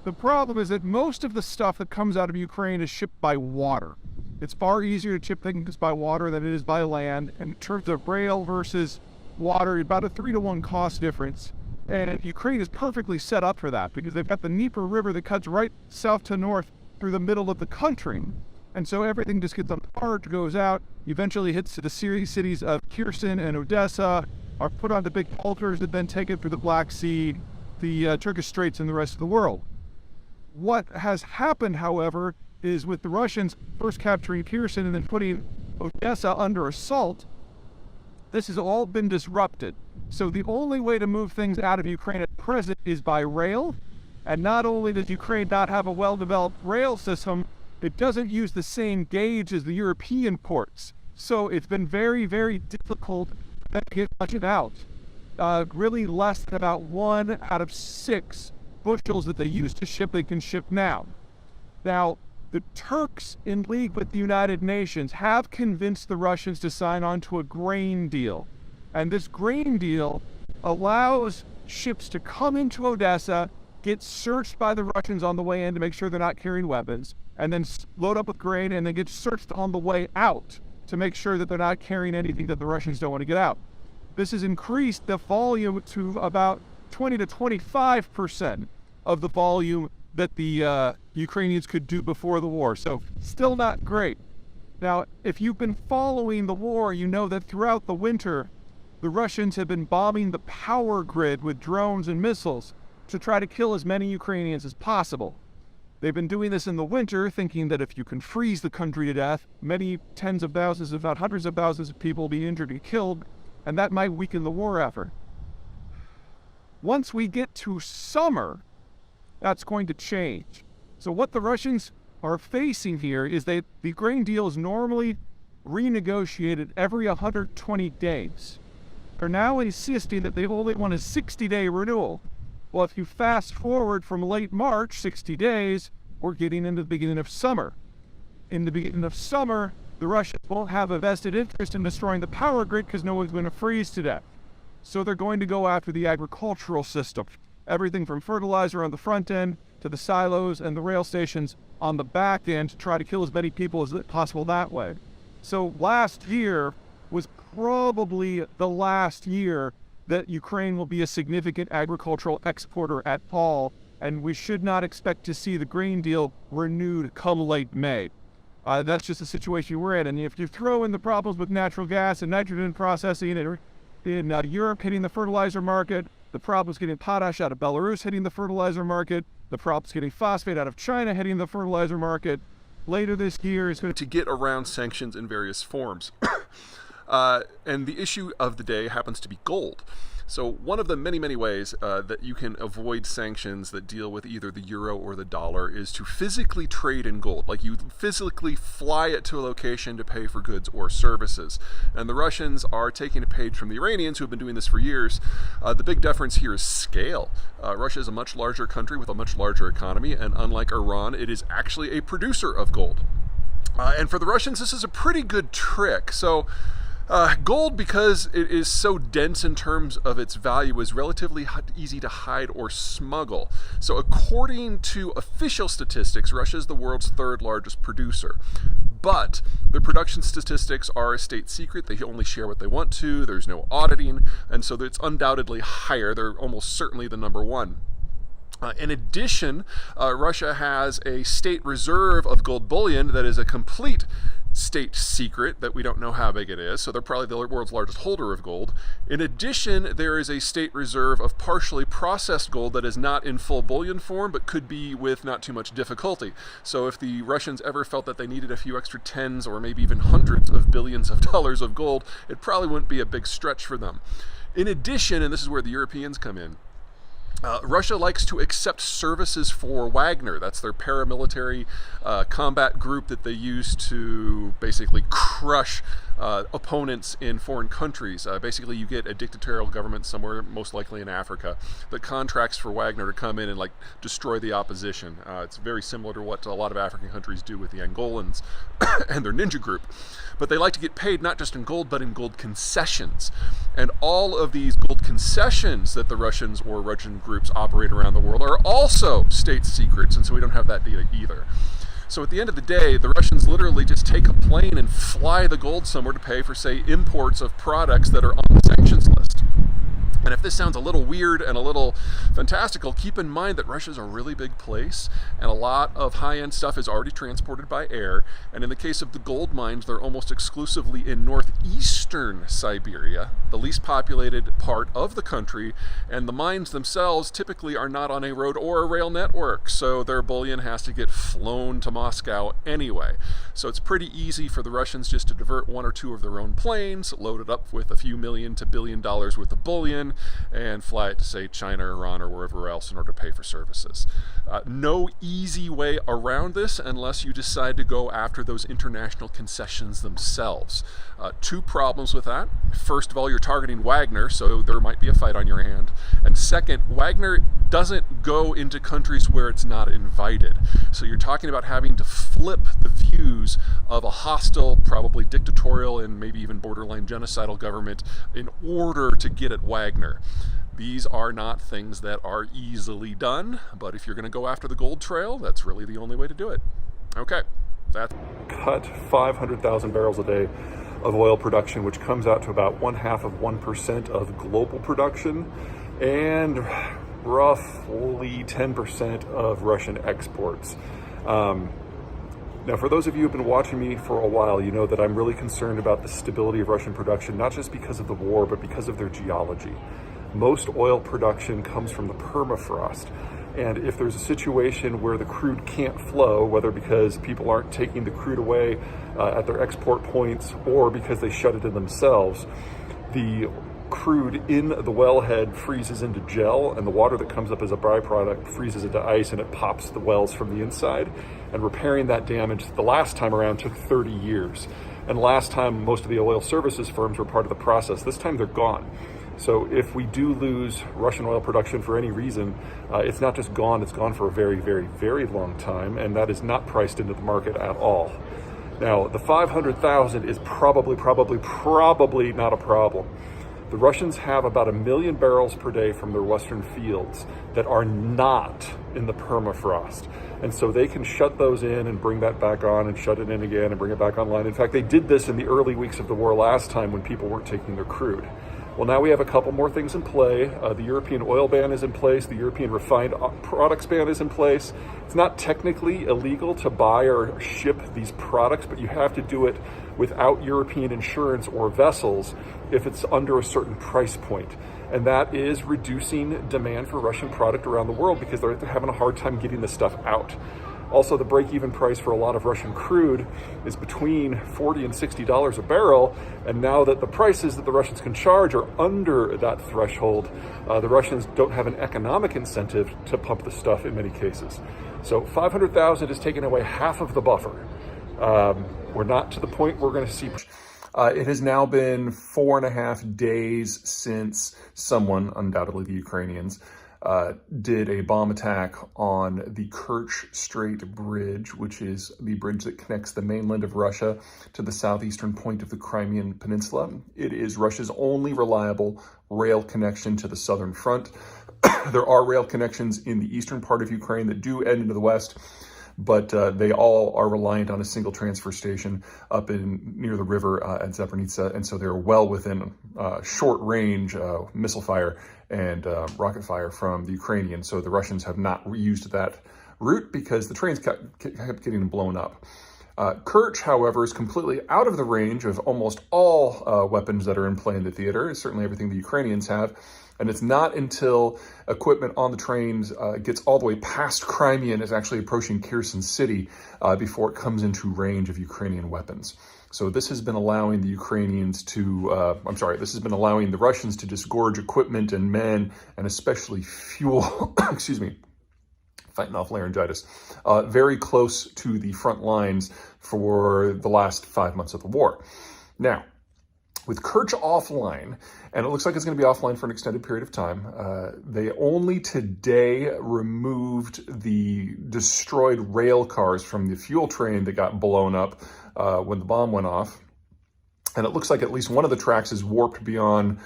the problem is that most of the stuff that comes out of Ukraine is shipped by water. It's far easier to ship things by water than it is by land, and in terms of rail versus water, about a 3-to-1 cost difference. And Ukraine is perfectly set up for that because they've got the Dnieper River that cuts right south to north through the middle of the country. And so everything just gets on the barge, goes out, eventually hits to the cities of Kherson and Odessa, are put onto big bulkers that then take it through the Black Sea, the Turkish Straits, and the rest of the world. What has happened, however, is with the Russians first capturing Kherson and then putting Odessa under assault, this has all been disrupted. So the only way to move things out of Ukraine at present is by rail. And not only does Ukraine not have a well-developed rail system, it doesn't use the same gauge as the European ports. So it's been very, very difficult to get much of it out. Really less than about 1 out of 6 bushels that they used to ship, they can ship now. Now, the Turks, in league with the United Nations, have convinced the Russians to sign on to a grain deal. And this grain deal allows ships to come into Odessa, get searched by the Russians on the way in to make sure they're not carrying weapons, and then load up with grain and then get searched on the way out to make sure that they're not carrying anything that the Russians don't want to get out. This has increased the volume to about 20 to 25% of the volume that the Ukrainians could do before the war. So still not great. Now, if you've been following the war, you know that throughout the winter, the Russians have been bombing the power grid with drones and missiles to try to kill as many Ukrainians as possible. They've been doing this in the winter, thinking that if you can freeze the country to death, many tens of thousands, if not hundreds of thousands of people will be injured and killed, and that might weaken the war effort. Once we get to summer, that's going to change. So what the Russians are facing here is that the grain deal is normally renegotiated every 120 days. They're now insisting that they only want a 60-day renewal. Well, if you fast forward from late March, 60 days, we're getting into the beginning of summer. In the beginning of summer, the Russians won't have a vested interest in destroying the power grid because no one's going to freeze to death. So they're going to go after the agricultural system. Everything from fertilizer on the front end to the silos and the rail stations on the back end to try to kill as many people as possible that way. So last year was probably the last year that Ukraine will be a significant agricultural exporter at all, and we should not expect to see the grain deal renewed come late May. That's just the situation we're in. And if you throw in the problems with natural gas and nitrogen processing in Europe hitting the fertilizer market, the problems getting potash out of Belarus hitting the fertilizer market, the problems getting phosphate out of China hitting the fertilizer market, later this year is going to get around sanctions in various forms. And the issue of the day happens to be gold. So one of the many, many ways that you can avoid sanctions that deal with either the euro or the dollar is to physically trade in gold. Like you physically fly it to a location to pay for goods or services. And the Russians are taking a page from the Iranians who have been doing this for years. The big difference here is scale. Russia is a much larger country with a much larger economy, and unlike Iran, it is actually a producer of gold. And for the Russians, this is a pretty good trick. So gold, because it is so dense in terms of its value, is relatively easy to hide or smuggle. So according to official statistics, Russia is the world's 3rd largest producer. But their production statistics are a state secret. They only share what they want to. There's no auditing. And so it's undoubtedly higher. They're almost certainly the number 1. In addition, Russia has a state reserve of gold bullion that is a complete state secret that we don't know how big it is, so they're probably the world's largest holder of gold. In addition, there is a state reserve of partially processed gold that is not in full bullion form, but could be with not too much difficulty. So if the Russians ever felt that they needed a few extra tens or maybe even hundreds of billions of dollars of gold, it probably wouldn't be a big stretch for them. In addition, and this is where the Europeans come in, Russia likes to accept services for Wagner. That's their paramilitary combat group that they use to basically crush opponents in foreign countries. Basically, you get a dictatorial government somewhere, most likely in Africa, that contracts for Wagner to come in and like destroy the opposition. It's very similar to what a lot of African countries do with the Angolans and their ninja group. But they like to get paid not just in gold, but in gold concessions. And all of these gold concessions that the Russians or Russian groups operate around the world are also state secrets, and so we don't have that data either. So at the end of the day, the Russians literally just take a plane and fly the gold somewhere to pay for, say, imports of products that are on the sanctions list. And if this sounds a little weird and a little fantastical, keep in mind that Russia's a really big place, and a lot of high-end stuff is already transported by air. And in the case of the gold mines, they're almost exclusively in northeastern Siberia, the least populated part of the country, and the mines themselves typically are not on a road or a rail network, so their bullion has to get flown to Moscow anyway. So it's pretty easy for the Russians just to divert one or two of their own planes, load it up with a few million to $1 billion worth of bullion, and fly it to, say, China, Iran, or wherever else in order to pay for services. No easy way around this unless you decide to go after those international concessions themselves. Two problems with that. First of all, you're targeting Wagner, so there might be a fight on your hand. And second, Wagner doesn't go into countries where it's not invited. So you're talking about having to flip the views of a hostile, probably dictatorial, and maybe even borderline genocidal government in order to get at Wagner. These are not things that are easily done, but if you're going to go after the gold trail, that's really the only way to do it. Okay, that's cut 500,000 barrels a day of oil production, which comes out to about 0.5% of global production, and roughly 10% of Russian exports. Now, for those of you who've been watching me for a while, you know that I'm really concerned about the stability of Russian production, not just because of the war, but because of their geology. Most oil production comes from the permafrost. And if there's a situation where the crude can't flow, whether because people aren't taking the crude away at their export points or because they shut it in themselves, the crude in the wellhead freezes into gel, and the water that comes up as a byproduct freezes into ice, and it pops the wells from the inside. And repairing that damage the last time around took 30 years. And last time, most of the oil services firms were part of the process. This time they're gone. So if we do lose Russian oil production for any reason, it's not just gone, it's gone for a very, very, very long time, and that is not priced into the market at all. Now, the 500,000 is probably not a problem. The Russians have about 1 million barrels per day from their western fields that are not in the permafrost. And so they can shut those in and bring that back on and shut it in again and bring it back online. In fact, they did this in the early weeks of the war last time when people weren't taking their crude. Well, now we have a couple more things in play. The European oil ban is in place. The European refined products ban is in place. It's not technically illegal to buy or ship these products, but you have to do it without European insurance or vessels if it's under a certain price point. And that is reducing demand for Russian product around the world because they're having a hard time getting this stuff out. Also, the break-even price for a lot of Russian crude is between $40 and $60 a barrel, and now that the prices that the Russians can charge are under that threshold, the Russians don't have an economic incentive to pump the stuff in many cases. So 500,000 is taking away half of the buffer. We're not to the point we're going to see. It has now been 4.5 days since someone, undoubtedly the Ukrainians, did a bomb attack on the KERCH Strait Bridge, which is the bridge that connects the mainland of Russia to the southeastern point of the Crimean Peninsula. It is Russia's only reliable rail connection to the southern front. There are rail connections in the eastern part of Ukraine that do end into the west, but they all are reliant on a single transfer station up near the river at Zaporizhzhia, and so they're well within short range missile fire and rocket fire from the Ukrainians. So the Russians have not used that route because the trains kept getting blown up. KERCH, however, is completely out of the range of almost all weapons that are in play in the theater, certainly everything the Ukrainians have. And it's not until equipment on the trains gets all the way past Crimea and is actually approaching Kherson City before it comes into range of Ukrainian weapons. So this has been allowing the Ukrainians to, this has been allowing the Russians to disgorge equipment and men, and especially fuel, excuse me, fighting off laryngitis, very close to the front lines for the last 5 months of the war. Now, with KERCH offline, and it looks like it's going to be offline for an extended period of time, they only today removed the destroyed rail cars from the fuel train that got blown up when the bomb went off. And it looks like at least one of the tracks is warped beyond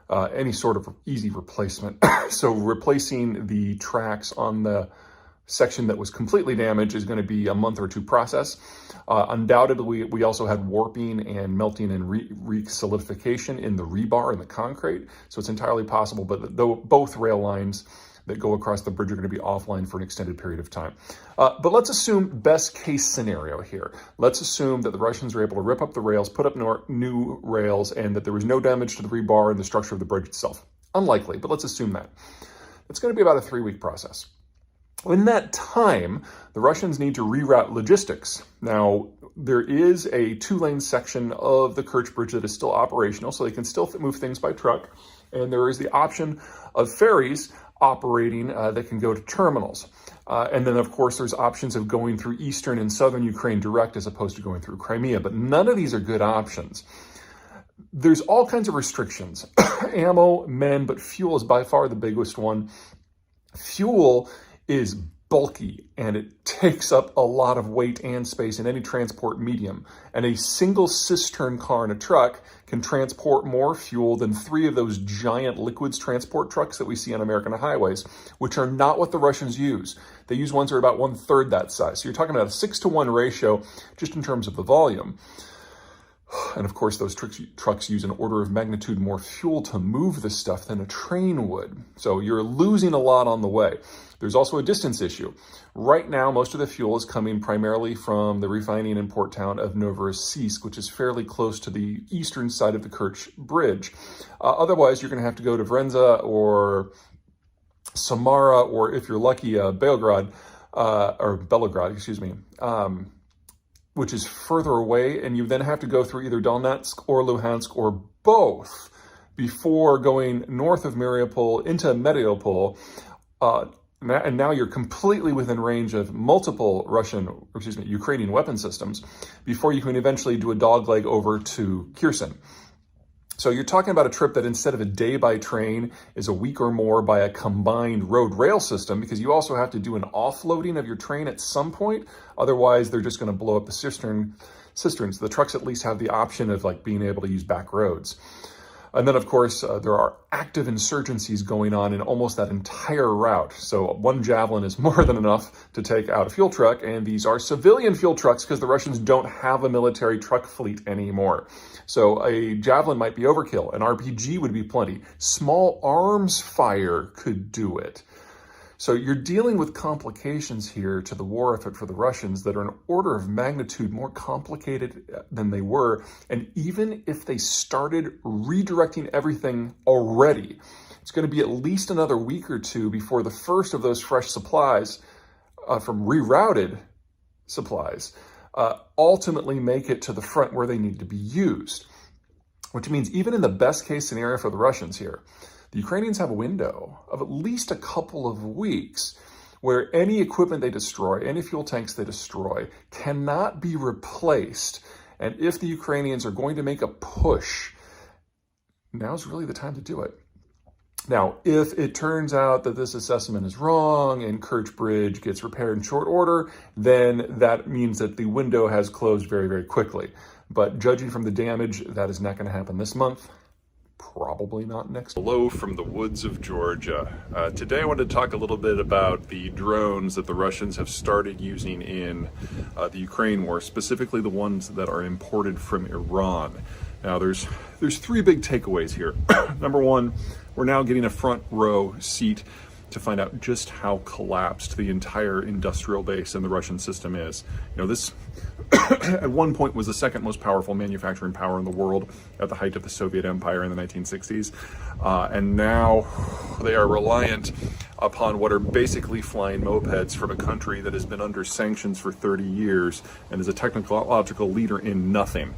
any sort of easy replacement. So replacing the tracks on the section that was completely damaged is going to be a month or two process. Undoubtedly, we also had warping and melting and re-solidification in the rebar and the concrete. So it's entirely possible, but both rail lines that go across the bridge are going to be offline for an extended period of time. But let's assume best case scenario here. Let's assume that the Russians were able to rip up the rails, put up new rails, and that there was no damage to the rebar and the structure of the bridge itself. Unlikely, but let's assume that. It's going to be about a 3-week process. In that time, the Russians need to reroute logistics. Now, there is a 2-lane section of the Kerch Bridge that is still operational, so they can still move things by truck. And there is the option of ferries operating that can go to terminals. And then, of course, there's options of going through eastern and southern Ukraine direct as opposed to going through Crimea. But none of these are good options. There's all kinds of restrictions. Ammo, men, but fuel is by far the biggest one. Fuel is bulky and it takes up a lot of weight and space in any transport medium. And a single cistern car in a truck can transport more fuel than 3 of those giant liquids transport trucks that we see on American highways, which are not what the Russians use. They use ones that are about 1/3 that size. So you're talking about a 6-to-1 ratio just in terms of the volume. And of course, those trucks use an order of magnitude more fuel to move this stuff than a train would. So you're losing a lot on the way. There's also a distance issue. Right now, most of the fuel is coming primarily from the refining and port town of Novorossiysk, which is fairly close to the eastern side of the Kerch Bridge. Otherwise, you're going to have to go to Vrenza or Samara, or if you're lucky, Belgrade, which is further away, and you then have to go through either Donetsk or Luhansk or both before going north of Mariupol into Mariupol. And now you're completely within range of multiple Ukrainian weapon systems before you can eventually do a dogleg over to Kherson. So you're talking about a trip that instead of a day by train is a week or more by a combined road rail system, because you also have to do an offloading of your train at some point. Otherwise, they're just going to blow up the cisterns. The trucks at least have the option of being able to use back roads. And then, of course, there are active insurgencies going on in almost that entire route. So one Javelin is more than enough to take out a fuel truck, and these are civilian fuel trucks because the Russians don't have a military truck fleet anymore. So a Javelin might be overkill. An RPG would be plenty. Small arms fire could do it. So you're dealing with complications here to the war effort for the Russians that are an order of magnitude more complicated than they were. And even if they started redirecting everything already, it's going to be at least another week or two before the first of those fresh supplies from rerouted supplies ultimately make it to the front where they need to be used. Which means even in the best case scenario for the Russians here, the Ukrainians have a window of at least a couple of weeks where any equipment they destroy, any fuel tanks they destroy, cannot be replaced. And if the Ukrainians are going to make a push, now's really the time to do it. Now, if it turns out that this assessment is wrong and Kerch Bridge gets repaired in short order, then that means that the window has closed very, very quickly. But judging from the damage, that is not going to happen this month. Probably not next. Hello from the woods of Georgia. Today I wanted to talk a little bit about the drones that the Russians have started using in the Ukraine war, specifically the ones that are imported from Iran. Now there's 3 big takeaways here. Number one, we're now getting a front row seat to find out just how collapsed the entire industrial base in the Russian system is. You know, this at one point was the second most powerful manufacturing power in the world at the height of the Soviet Empire in the 1960s. And now they are reliant upon what are basically flying mopeds from a country that has been under sanctions for 30 years and is a technological leader in nothing.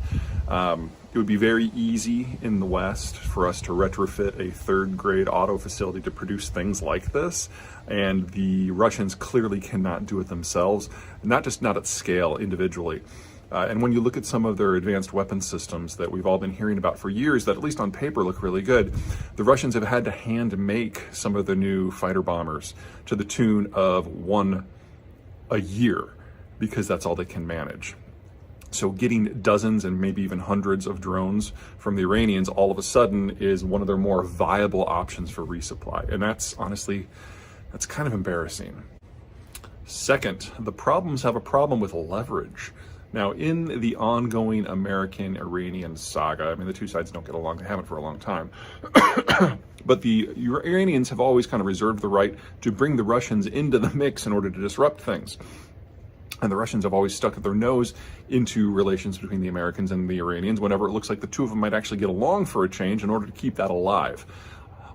It would be very easy in the West for us to retrofit a third-grade auto facility to produce things like this, and the Russians clearly cannot do it themselves, not at scale individually. And when you look at some of their advanced weapon systems that we've all been hearing about for years that at least on paper look really good, the Russians have had to hand make some of the new fighter bombers to the tune of one a year because that's all they can manage. So getting dozens and maybe even hundreds of drones from the Iranians all of a sudden is one of their more viable options for resupply. And that's honestly, that's kind of embarrassing. Second, the problems have a problem with leverage. Now, in the ongoing American-Iranian saga, I mean, the two sides don't get along, they haven't for a long time, but the Iranians have always kind of reserved the right to bring the Russians into the mix in order to disrupt things. And the Russians have always stuck their nose into relations between the Americans and the Iranians whenever it looks like the two of them might actually get along for a change in order to keep that alive.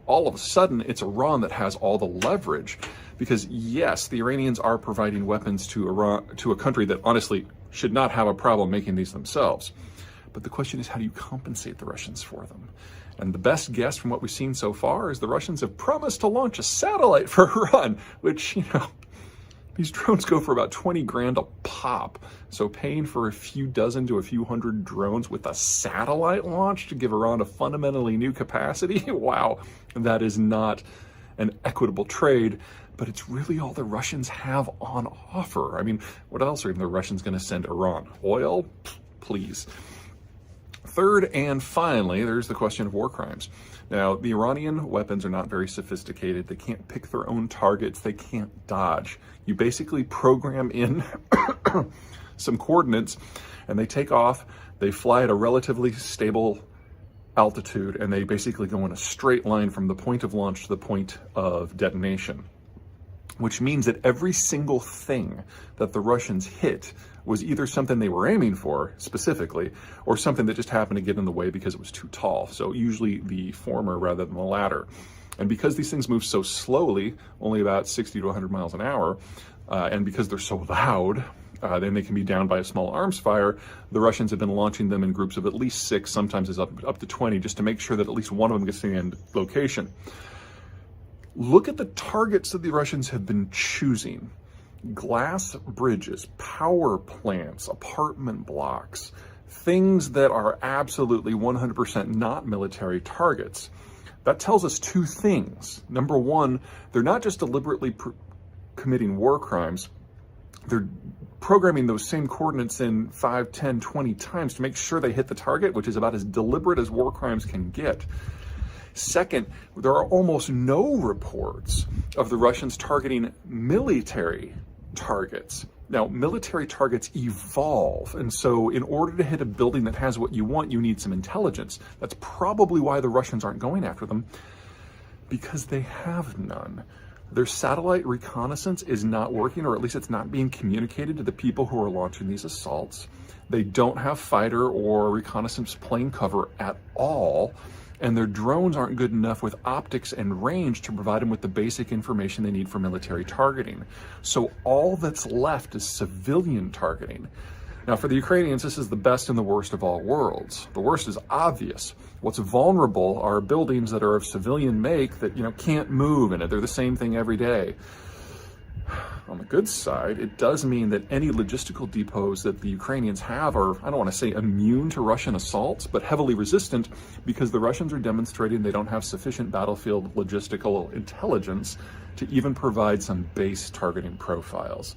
All of a sudden, it's Iran that has all the leverage because, yes, the Iranians are providing weapons to Iran, to a country that honestly should not have a problem making these themselves. But the question is, how do you compensate the Russians for them? And the best guess from what we've seen so far is the Russians have promised to launch a satellite for Iran, which, you know, these drones go for about 20 grand a pop. So paying for a few dozen to a few hundred drones with a satellite launch to give Iran a fundamentally new capacity, wow, that is not an equitable trade, but it's really all the Russians have on offer. I mean, what else are the Russians going to send Iran? Oil? Please. Third and finally, there's the question of war crimes. Now, the Iranian weapons are not very sophisticated. They can't pick their own targets. They can't dodge. You basically program in some coordinates and they take off. They fly at a relatively stable altitude and they basically go in a straight line from the point of launch to the point of detonation, which means that every single thing that the Russians hit was either something they were aiming for specifically or something that just happened to get in the way because it was too tall. So usually the former rather than the latter. And because these things move so slowly, only about 60 to 100 miles an hour, and because they're so loud, then they can be downed by a small arms fire, the Russians have been launching them in groups of at least 6, sometimes it's up to 20, just to make sure that at least one of them gets to the end location. Look at the targets that the Russians have been choosing. Glass bridges, power plants, apartment blocks, things that are absolutely 100% not military targets. That tells us two things. Number one, they're not just deliberately committing war crimes, they're programming those same coordinates in 5, 10, 20 times to make sure they hit the target, which is about as deliberate as war crimes can get. Second, there are almost no reports of the Russians targeting military targets. Now, military targets evolve, and so in order to hit a building that has what you want, you need some intelligence. That's probably why the Russians aren't going after them, because they have none. Their satellite reconnaissance is not working, or at least it's not being communicated to the people who are launching these assaults. They don't have fighter or reconnaissance plane cover at all, and their drones aren't good enough with optics and range to provide them with the basic information they need for military targeting. So all that's left is civilian targeting. Now, for the Ukrainians, this is the best and the worst of all worlds. The worst is obvious. What's vulnerable are buildings that are of civilian make that, can't move, and they're the same thing every day. On the good side, it does mean that any logistical depots that the Ukrainians have are, I don't want to say immune to Russian assaults, but heavily resistant because the Russians are demonstrating they don't have sufficient battlefield logistical intelligence to even provide some base targeting profiles.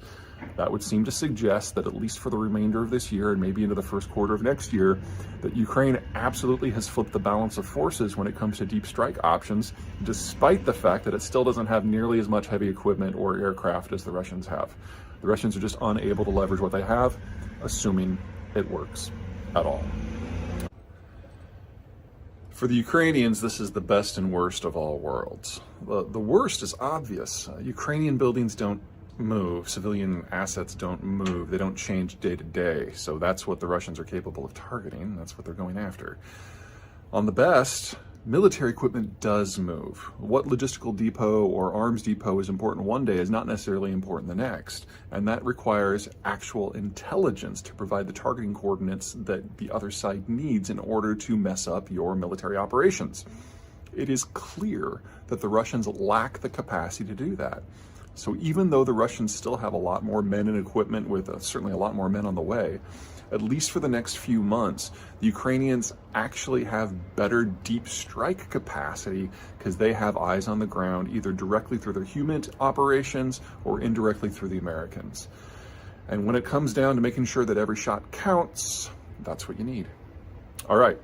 That would seem to suggest that at least for the remainder of this year and maybe into the first quarter of next year, that Ukraine absolutely has flipped the balance of forces when it comes to deep strike options, despite the fact that it still doesn't have nearly as much heavy equipment or aircraft as the Russians have. The Russians are just unable to leverage what they have, assuming it works at all. For the Ukrainians, this is the best and worst of all worlds. The worst is obvious. Ukrainian buildings don't move, civilian assets don't move, they don't change day to day. So that's what the Russians are capable of targeting, that's what they're going after. On the best, military equipment does move. What logistical depot or arms depot is important one day is not necessarily important the next, and that requires actual intelligence to provide the targeting coordinates that the other side needs in order to mess up your military operations. It is clear that the Russians lack the capacity to do that. So even though the Russians still have a lot more men and equipment, with certainly a lot more men on the way, at least for the next few months, the Ukrainians actually have better deep strike capacity because they have eyes on the ground, either directly through their human operations or indirectly through the Americans. And when it comes down to making sure that every shot counts, that's what you need. All right,